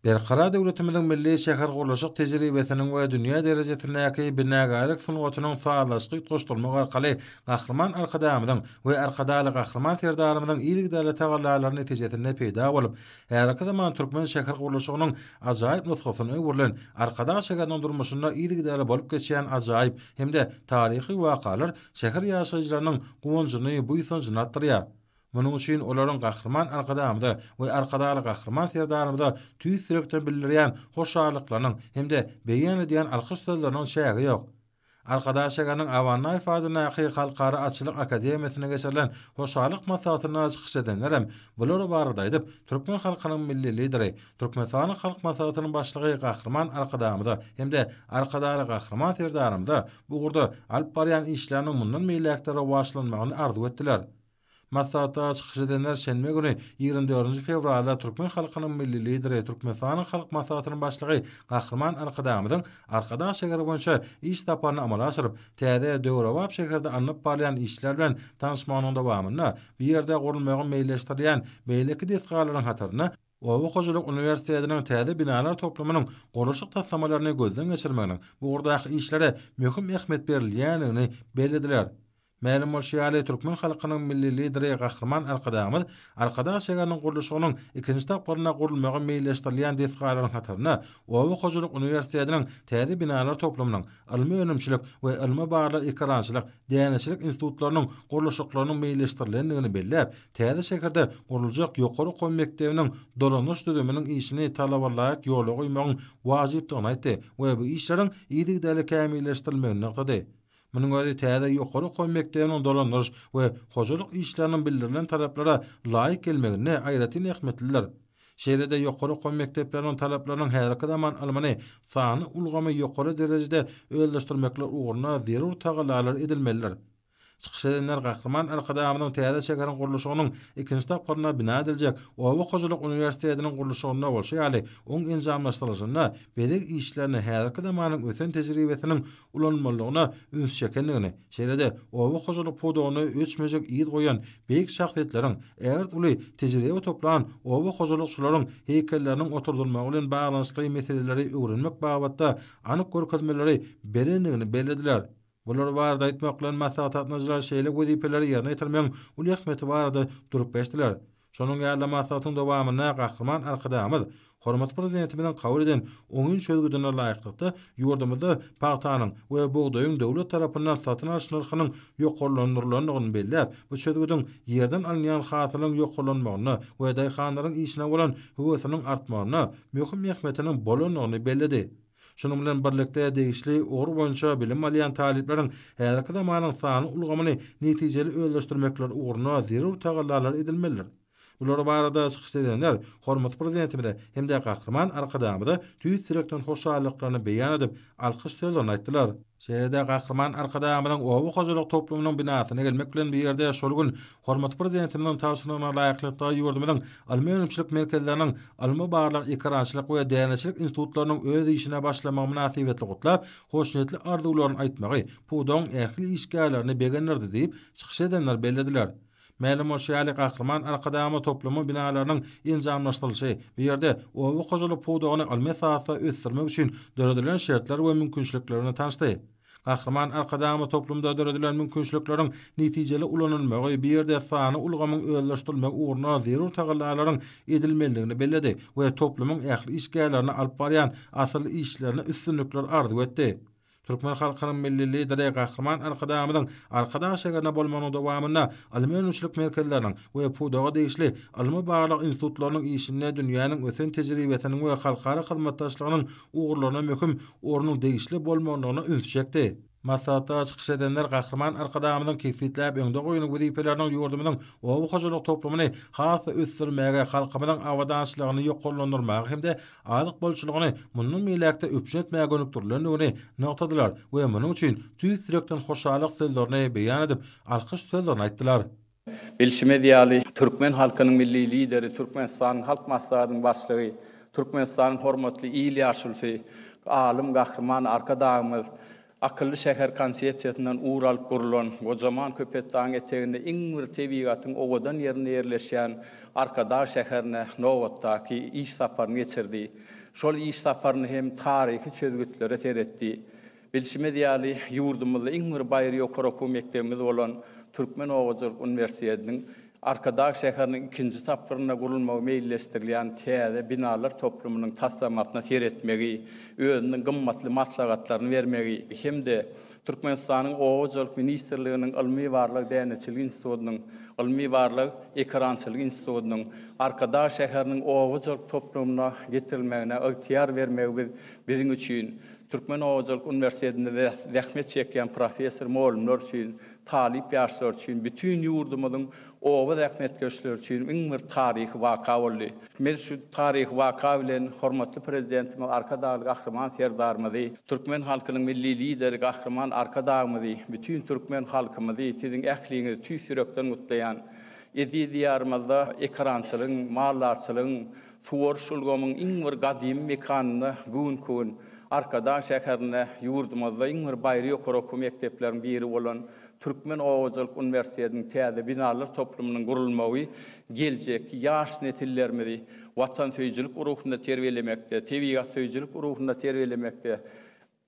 Berqara döwletimiziň milli şäher gurulşyk tejribesiniň we dünýä derejesindäki binägarlyk sunuwatynyň faýdalaşy goşdurmak arkaly gahrman arkadamyň we arkadaly gahrman serdarymyň ýygydaly tagallalaryny netijesinde peýda bolup, her zaman türkmen şäher gurulşygynyň ajaýyp nusgasyny öwürlen arkada şäherniň durmuşynda ýygydaly bolup geçýän ajaýyp hemde taryhy wakalar şäher ýaşaýjylarynyň guwunjyny buýsanjyny artdyrýar. Munun üçin olaryň gahrman arkadamyda we arkadaly gahrman serdarymyda tüý sürekden bildirýän hoşarlyklaryň hemde beýan edýän alkyş sözleriniň şäheri ýok. Arkadaş şäherniň awanna ifadanaky halkara açylyk akademiýasyna geçirilen hoşarlyk maslahatyna çykyş edenlerem bular barada aýdyp türkmen halkynyň milli lideri, Türkmenistanyň halk maslahatynyň başlygy gahrman arkadamyda hemde arkadaly gahrman serdarymyda bu gurda alyp barýan işleriniň mundan meýlekteri başlanmagyny arzu etdiler. Maslahata çykyş edenler şenme günü 24 fevralda Türkmen halkynyň milli lideri, Türkmenistanyň halk maslahatynyň başlygy gahrman arkadamyň arkadaş şäher boýunça iş taparyny amala aşyryp, täze döwrewap şäherde alınıp barýan işler bilen tanışmagynyň dowamyna bir ýerde gurulmagy meýleşdirýän beýleki desgalaryň hataryna Owa Hojalyk Uniwersitetiniň täze binalar toplamynyň gurulşyk taslamalaryny gözden geçirmeginiň bu gurdaky işlere möhüm ähmiýet berilýänini belediler. Ma'lum bolşýaly türkmen halkynyň milli lideri gahrman arkadamyz arkadaş şäherniň gurulşygynyň ikinji taparyna gurulmagy meýleşdirilýän desgalaryň hataryna Owa Hojalyk Uniwersitetiniň täze binalar toplamynyň ilmi önümçilik we ilmi bagly ekrançylyk, däneçilik institutlarynyň gurulşyklarynyň meýleşdirilendigini belläp, täze şäherde guruljak ýokary gowy mekdebiniň dolanyş döneminiň işini talabarlaýak ýola goýmagyň wajypdygyny aýtdy we bu işleriň ýygydaly kämilleşdirilmegini nokdady. Munun özi täze ýokary gowy mekdebiniň dolanyş we hojalyk işleriniň bildirilen talaplara laýyk gelmegine aýratyn ähmetliler. Şeýlede ýokary gowy mekdepleriniň talaplarynyň her zaman almany sany ulgamy ýokary derejede öýleşdirmekler ugruna zerur tagallalar edilmeliler. Çykyş edenler gahrman arkadamynyň täze şäherniň gurulşygynyň ikinji taparyna bina ediljek Owa Hojalyk Uniwersitetiniň gurulşygyna bolşýaly oň enjamlaşdyrylyşyna bedek işlerini her zamanyň öten tejribesiniň ulanmalygyna üns çekendigini, şeýlede Owa Hojalyk podogyny öçmejek ýyl goýan beýik şahsiýetleriň eger uly tejribe toplanan Owa Hojalykçylaryň heýkelleriniň oturdylmagy bilen baglanşykly meseleleri öwrenmek babatda anyk görkezmeleri berendigini bellediler. Bular barada aýtmak bilen maslahatnajar şeýle wezipeleri ýerine ýetirmeň uly ähmeti barada durup beşdiler. Şonuň ýaly maslahatyň dowamyna gahrman arkadamyz hormat prezidentimiň kabul eden oňun sözgüdüne laýyklykda ýurdumyzda paýtanyň we buğdaýyň döwlet tarapyndan satyn alyş narhynyň ýokarlandyrylandygyny belläp, bu sözgüdüň ýerden alynýan hasylyň ýokarlanmagyna we daýhanlaryň işine bolan höwesiniň artmagyna möhüm ähmetiniň bolanyny belledi. Şunun bilen birlikde degişli ugur boýunça bilim alýan talipleriň her zamanyň sany ulgamyny netijeli öýleşdirmekler uguruna zerur tagallalar edilmelidir. Bular barada çykyş edenler hormat prezidentimide hemde gahrman arkadamyda tüý sürekden hoşarlyklaryny beýan edip alkyş sözlerini aýtdylar. Şeýlede gahrman arkadamynyň Owa Hojalyk toplamynyň binasyna gelmek bilen bir ýerde şol gün hormat prezidentimiň tawşyryna laýyklykda ýurdumyň almy önümçilik merkezleriniň almy barlyk ekrançylyk we däneçilik institutlarynyň öz işine başlama münasibetli gutlap, hoşnetli arzuwlaryny aýtmagy, pudoň ähli işgärlerini begenlerdi diýip çykyş edenler bellediler. Ma'lum bolşýaly gahrman arkadamy toplamy binalarynyň enjamlaşdyrylyşy bir ýerde Owa Hojalyk podogyny almy sahasy ösdürmek üçin döredilen şertler we mümkinçiliklerini tanışdy. Gahrman arkadamy toplumda döredilen mümkinçilikleriň netijeli ulanylmagy bir ýerde sany ulgamyň öýleşdirilmegi uguruna zerur tagallalaryň edilmeligini belledi we toplumyň ähli işgärlerini alyp barýan asly işlerini üstünlikler arzu etdi. Türkmen halkynyň milli lideri gahrman arkadamyň arkadaş şäherine bolmanyň dowamyna almy önümçilik merkezleriniň we pudoga degişli almy baglyk institutlarynyň işine dünýäniň öten tejribesiniň we halkara hyzmatdaşlygynyň ugurlaryna möhüm ornuň degişli bolmagyna üns çekdi. Maslahata çykyş edenler gahrman arkadamyň kesitläp öňde goýuny wezipeleriniň ýurdumynyň Owa Hojalyk toplamyny hasy ösdürmäge, halkymyň awadançylygyny ýokarlandyrmagy hemde azyk bolçylygyny munun meýlekde öpüşen etmäge gönükdirilendigini noktadylar we munyň üçin tüý sürekden hoşarlyk sözlerini beýan edip alkyş sözlerini aýtdylar. Bilşime diýýäli türkmen halkynyň milli lideri, Türkmenistanyň halk maslahatynyň başlygy, Türkmenistanyň hormatly ýyly ýaşulsy, alim gahrman arkadamyz akıllı şehir konsepsiyetinden uğralıp kurulan o zaman Köpetdağ'ın eteğinde İngmir tebigatın oğudan yerine yerleşen Arkadağ şehirine Novat'taki iş saparını geçirdi. Şol iş saparını hem tarihi çözgütlere teretti. Bilişime diyali yurdumuzda İngmir Bayri Okoroku Mektebimiz olan Türkmen Oğuzculuk Üniversitesi'nin Arkadağ şehirinin ikinci tapırına kurulmağı meyilleştirilen teyze binalar toplumunun taslamatına teretmeyi, özünün gımmatlı maslahatlarını vermeyi, hem de Türkmenistan'ın Oğuzculuk Ministerliği'nin ilmi varlık denetçilik institutunun, ilmi varlık ekrançılık institutunun Arkadağ şehirinin Oğuzculuk toplumuna getirilmeğine ihtiyar vermeyi bizim için Türkmen Oğuzculuk Üniversitesi'nde zahmet çeken profesör muallimler için, talip yaşlar için, bütün yurdumuzun oğuz zahmetkeşler için İngmir tarihi vaka oldu. Men şu tarihi vaka bilen hormatly prezidentimiz Arkadağ Gahraman serdarymyzy, Türkmen halkynyň milli lideri Gahraman Arkadağymyzy, bütün Türkmen halkymyzy sizin ähliňizi tüýsürekden gutlayan, edi diyarymyzda ekrançylygyň, mallarçylygyň, suwar şulgamyň İngmir gadim mekanyny bugün Arkadağ şäherine yurdumuzda İngmir Bayry Okoroku mektepleriň biri bolan Türkmen Oğuzculuk Üniversitesi'nin täze binalar toplumynyň gurulmagy geljek ýaş nesillerimizi watan söýjilik ruhunda terbiýelemekde, tebigat söýjilik ruhunda terbiýelemekde,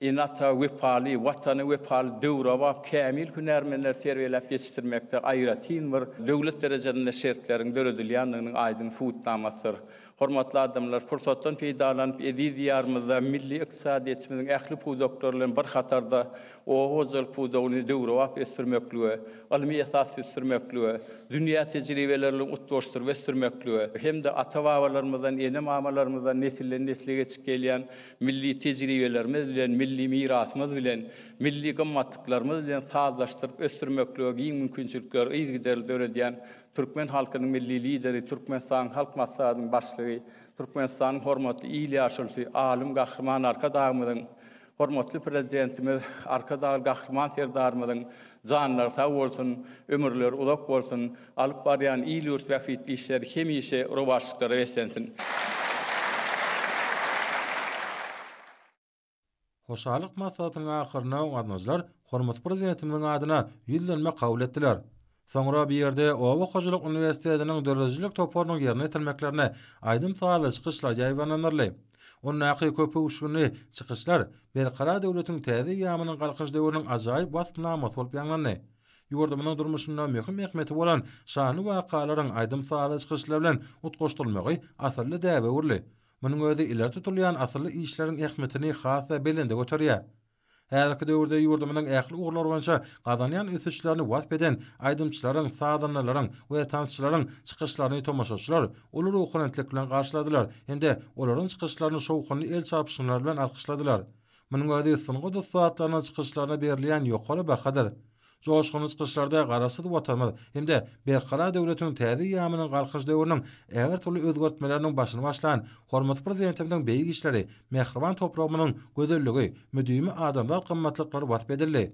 inata wepali, watany wepali döwraba kämil hünärmenler terbiýelep ýetişdirmekde aýratyn bir döwlet derejesinde şertleriň döredilýändiginiň aýdyn suwutnamasydyr. Hormatly adamlar, fursatdan peýdalanyp edi diyarymyzda milli iqtisadiýetimiziň ähli puwdoktorlaryň bir hatarda Oğuzculuk puwdogyny döwrap estirmekligi, ilmi esas estirmekligi, dünýä tejribelerini utdoşdyryp estirmekligi, hem de ata-babalarymyzdan, ene mamalarymyzdan nesilden nesile geçip gelýän milli tejribelerimiz bilen, milli mirasymyz bilen, milli gymmatlıklarymyz bilen sazlaşdyryp estirmekligi iň mümkinçilikler ýygyder döredýän Türkmen halkynyň milli lideri, Türkmenistan halk maslahatynyň başlygy, Türkmenistanyň hormatly ýyl ýaşulty alim Gahraman Arkadağymyzyň, hormatly prezidentimiz Arkadağ Gahraman serdarymyzyň janlar sag bolsun, ömürleri uzak bolsun, alyp barýan ýyl ýurt wagtly işler hemişe rowaşlyklara wesensin. Hoşalyk maslahatynyň ahyryna gatnaşyjylar hormatly prezidentimiň adyna ýyllanma kabul etdiler. Soňra bir ýerde Owa Üniversitesining dörejilik toparynyň ýerine etilmeklerine aýdym taýly çykyşlar ýaýbanlanarly. Onun näki köpü uşuny çykyşlar berkara döwletiň täze ýamynyň galkyş döwrüniň ajaýyp basnamasy bolup ýanlandy. Ýurdumynyň durmuşynda möhüm ähmeti bolan şany wakalaryň aýdym taýly çykyşlar bilen utgoşdurulmagy asyrly däwe urly. Munyň özi ileri tutulýan asyrly işleriň ähmetini hasa belinde göterýär. Häzirki döwürde ýurdumynyň ähli uglar boýunça gazanýan ösüçlerini wasp eden aýdymçylaryň, sadanlaryň we tansçylaryň çykyşlaryny tomaşaçylar uly ruhanyetlik bilen garşyladylar. Hende olaryň çykyşlaryny şowkuny el çapşyňlar bilen alkyşladylar. Munyň özi syňgy dostlaryna çykyşlaryna berilýän ýokary bahadyr. Joşguny çykyşlarda garasy watanmaz. Hemde berkara döwletiň täze ýamynyň galkyş döwrüniň äger türlü özgertmeleriniň başyny başlan hormatly prezidentimiň beýik işleri, mehriban topramynyň gözelligi, müdümi adamlar gymmatlyklary wasp edildi.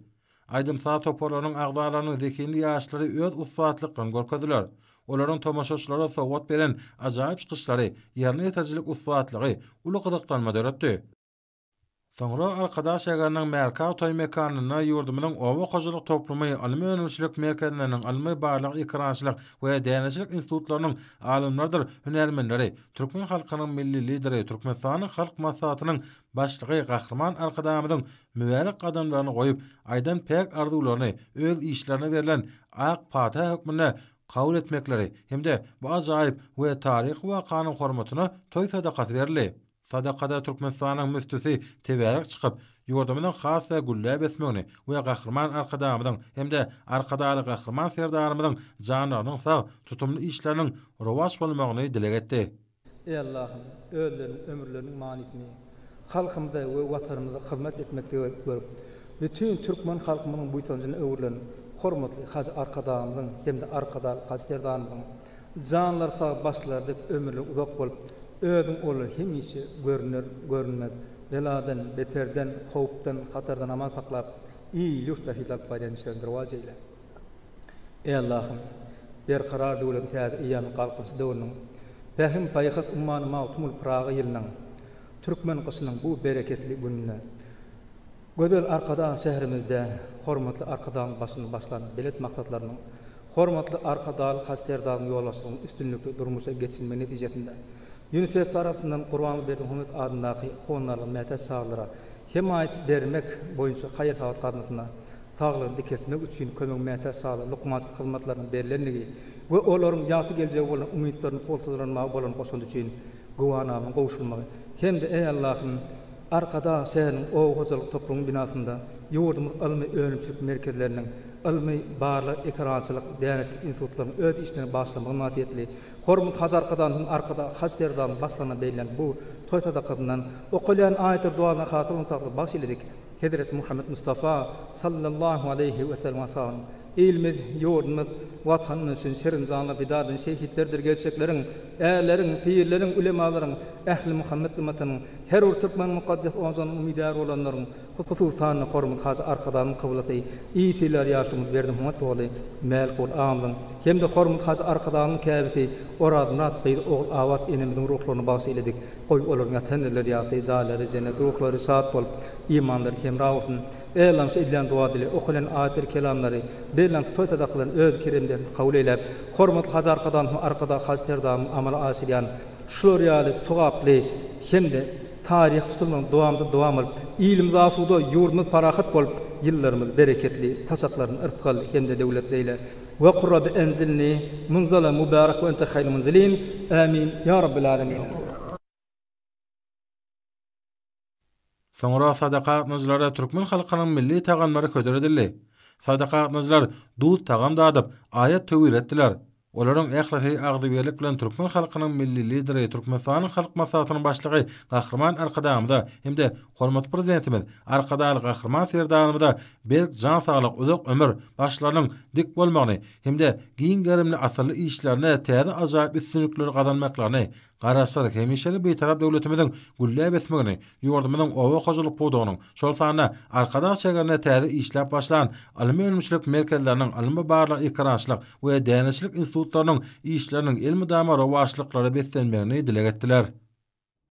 Aýdym sa toparlaryň agdalaryny zekili ýaşlary öz usfatlyklaryny görkezdiler. Olaryň tomaşaçylara sowat beren ajaýyp çykyşlary, ýerine ýeterjilik usfatlygy uly gyzyklanma döretdi. Soňra Arkadağ şäheriniň Merkaw toý mekanyna ýurdumynyň Owa hojalyk toplumy almy öňçilik merkezlerining almy barlyk ekrançylyk we denetçilik institutlarynyň alimleridir, hünärmenleri, Türkmen halkynyň milli lideri, Türkmenistanyň halk maslahatynyň başlygy Gahraman Arkadağymyzyň mübarek adamlaryny goýup, aýdan pek arzularyny, öz işlerine berilen ak pata hökmüne kabul etmekleri, hemde bu ajaýyp we taryh wakanyň hormatyna toý sadakasy berildi. Sadakada Türkmenistanyň müftüsi teberek çykyp, ýurdumynyň hasa güllä besmegini we Gahraman Arkadağymyzyň hemde Arkadaly Gahraman serdarymyzyň janlarynyň sag tutumly işleriniň rowaş bolmagyny dilek etdi. Ey Allah'ım, öldürün ömürlerinin manisini, halkımda ve vatanımıza hizmet etmekte görüp, bütün Türkmen halkımının bu itancını öwürlerin, hormatly Hacı Arkadağymyzyň hemde Arkadaly Hacı serdarymyzyň janlar sag başlardyk ömürleri uzak bolup, özüň oly hemişe görünmez, beladan, beterden, howpdan, hatardan aman saklap, iyi ýurtda hitap barýan işlerdir wajyla. Ey Allah'ım, berkarar döwlet täze ýany galkyş döwrüniň, Behim paýhat ummany mawtumul Praga ýylynyň, Türkmen gysynyň bu bereketli gününe, Gödel arkada şehrimizde hormatly arkadan başlanan bilet maksatlarının hormatly arkadal hasterdağın yollaşığının üstünlükli durmuşa geçilme netijesinde UNICEF tarafından Qur'an berdiği hürmet adındaki honlarla mätäç sağlara himayet bermek boyunca hayat hawat qadnasına sağlığını dikertmek üçün kömek mätäç sağlar lukmasyt hizmetlerinin berilenligi ve olaryň ýaty geljegi bolan umytlaryny poltalanmagy bolan goşuldy üçin gowanamyň gowşulmagy hem de ey Allah'ım arkada şäheriniň o gojalyk toplum binasında ýurdumyz ilmi öňümçilik merkezleriniň ilmi barly ekrançylyk dänerçilik institutlarynyň öz işlerini başlamagy mahiýetli hormat hazarkadan arkada hasterdan baslana beýlen bu toýtada kılınan okulyan ayetler duana hatıryn taqly başylydyk Hazrat Muhammed Mustafa sallallahu aleyhi ve sellem ilmi ýurdumyz watanyň üçin şerin janyla bidadyň şehitlerdir gelseklerin älerin pirlerin ulemalaryň ähli Muhammed ümmetining her bir türkmen mukaddes onzan umidar olanlaryň hususan hormat haz arkadan kabulaty ýetiler ýaşdymyz berdim hurmat boly mäl Qur'anyň hem de hormat haz arkadan käbisi oradynat beýle ogul awat enimiň ruhlaryny bagşyladyk goý olaryň tenler ýaty zalary cennet ruhlary saat bolup imanlary hem rawatyn eýlan şeýlen dua dili okulan ayetler kelamlary beýlen toýtada kılan öz kiremlerini kabul eýläp hormat haz arkada hazterdan amal asiryan şular ýaly sowaply hem de tarih tutulman dowam alyp ilim zasuda ýurdumyz parahat bolup ýyllarymyz bereketli tasaklaryny ırtkal hem de döwletleýler ve qurra bi enzilni munzala mubarak ve ente hayrul munzilin amin ya rabbil alamin. Soňra sadaqatnyjlara türkmen halkynyň milli tagamlary köderedildi. Sadaqatnyjlar dud tagam dadyp ayet töwür etdiler. Olaryň ählisi agdyberlik bilen türkmen halkynyň milli lideri Türkmenistanyň halk maslahatynyň başlygy Gahrman Arkadamyda hem-de hormatly prezidentimiz Arkadaly Gahrman Serdarymyda berk jan saglyk uzak ömür başlarynyň dik bolmagyny hem-de giň gerimli asyrly işlerine täze ajaýyp üstünlikleri gazanmaklaryny garaşlar hemişeli beýtarap döwletimiziň gülläp esmegini ýurdumyzyň owa gojalyk podugynyň şol sanyna arkada çegerine täze işläp başlan almy öňümçilik merkezleriniň almy barlyk ekrançylyk we dänerçilik institutlarynyň işleriniň elmi dama rawaşlyklary beslenmegini dilek etdiler.